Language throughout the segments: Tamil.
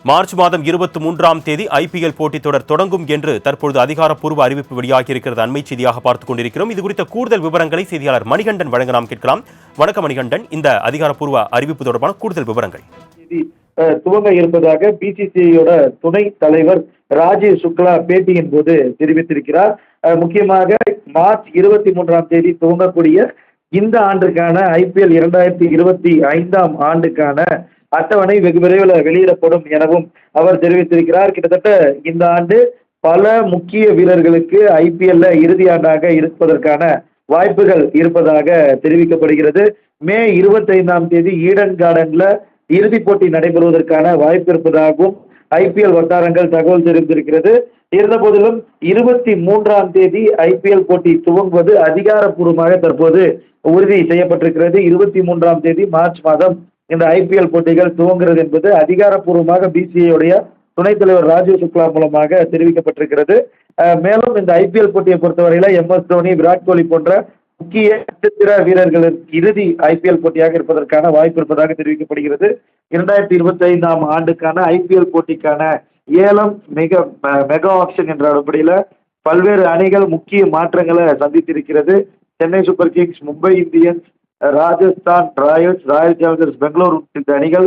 மார்ச் மாதம் 23ஆம் தேதி IPL போட்டித் தொடர் தொடங்கும் என்று தற்பொழுது அதிகாரப்பூர்வ அறிவிப்பு வெளியாகியிருக்கிறது. அண்மை செய்தியாக பார்த்துக் கொண்டிருக்கிறோம். இது குறித்த கூடுதல் விவரங்களை செய்தியாளர் மணிகண்டன் வழங்க நாம் கேட்கலாம். வணக்கம் மணிகண்டன், இந்த அதிகாரப்பூர்வ அறிவிப்பு தொடர்பான கூடுதல் விவரங்கள். துவங்க இருப்பதாக BCCIயோட துணை தலைவர் ராஜீவ் சுக்லா பேட்டியின் போது தெரிவித்திருக்கிறார். முக்கியமாக மார்ச் 23ஆம் தேதி துவங்கக்கூடிய இந்த ஆண்டுக்கான IPL 2025ஆம் ஆண்டுக்கான அட்டவணை வெகு விரைவில் வெளியிடப்படும் எனவும் அவர் தெரிவித்திருக்கிறார். கிட்டத்தட்ட இந்த ஆண்டு பல முக்கிய வீரர்களுக்கு IPL இறுதி ஆண்டாக இருப்பதற்கான வாய்ப்புகள் இருப்பதாக தெரிவிக்கப்படுகிறது. மே 25ஆம் தேதி ஈடன் கார்டன்ல இறுதிப் போட்டி நடைபெறுவதற்கான வாய்ப்பு இருப்பதாகவும் IPL வட்டாரங்கள் தகவல் தெரிவித்திருக்கிறது. இருந்த போதிலும் 23ஆம் தேதி IPL போட்டி துவங்குவது அதிகாரப்பூர்வமாக தற்போது உறுதி செய்யப்பட்டிருக்கிறது. 23ஆம் தேதி மார்ச் மாதம் இந்த IPL போட்டிகள் துவங்குகிறது என்பது அதிகாரப்பூர்வமாக BCCIயோடைய துணைத் தலைவர் ராஜீவ் சுக்லா மூலமாக தெரிவிக்கப்பட்டிருக்கிறது. மேலும் இந்த IPL போட்டியை பொறுத்தவரையில MS தோனி, விராட் கோலி போன்ற முக்கிய நட்சத்திர வீரர்களின் இறுதி IPL போட்டியாக இருப்பதற்கான வாய்ப்பு இருப்பதாக தெரிவிக்கப்படுகிறது. 2025ஆம் ஆண்டுக்கான IPL போட்டிக்கான ஏலம் மெகா ஆக்ஷன் என்ற அடிப்படையில பல்வேறு அணிகள் முக்கிய மாற்றங்களை சந்தித்திருக்கிறது. Chennai Super Kings, Mumbai Indians, Rajasthan Royals, Royal Challengers Bengaluru இந்த அணிகள்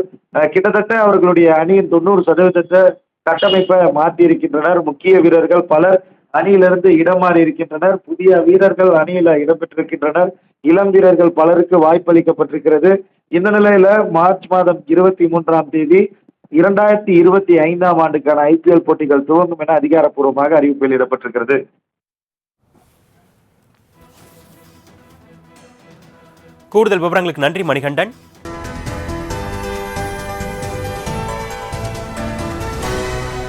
கிட்டத்தட்ட அவர்களுடைய அணியின் 90% கட்டமைப்பை மாற்றி இருக்கின்றனர். முக்கிய வீரர்கள் பலர் அணியிலிருந்து இடம் மாறி இருக்கின்றனர். புதிய வீரர்கள் அணியில இடம்பெற்றிருக்கின்றனர். இளம் வீரர்கள் பலருக்கு வாய்ப்பளிக்கப்பட்டிருக்கிறது. இந்த நிலையில மார்ச் மாதம் 23ஆம் தேதி 2025ஆம் ஆண்டுக்கான IPL போட்டிகள் துவங்கும் என அதிகாரப்பூர்வமாக அறிவிப்பு வெளியிடப்பட்டிருக்கிறது. கூடுதல் விவரங்களுக்கு நன்றி மணிகண்டன்.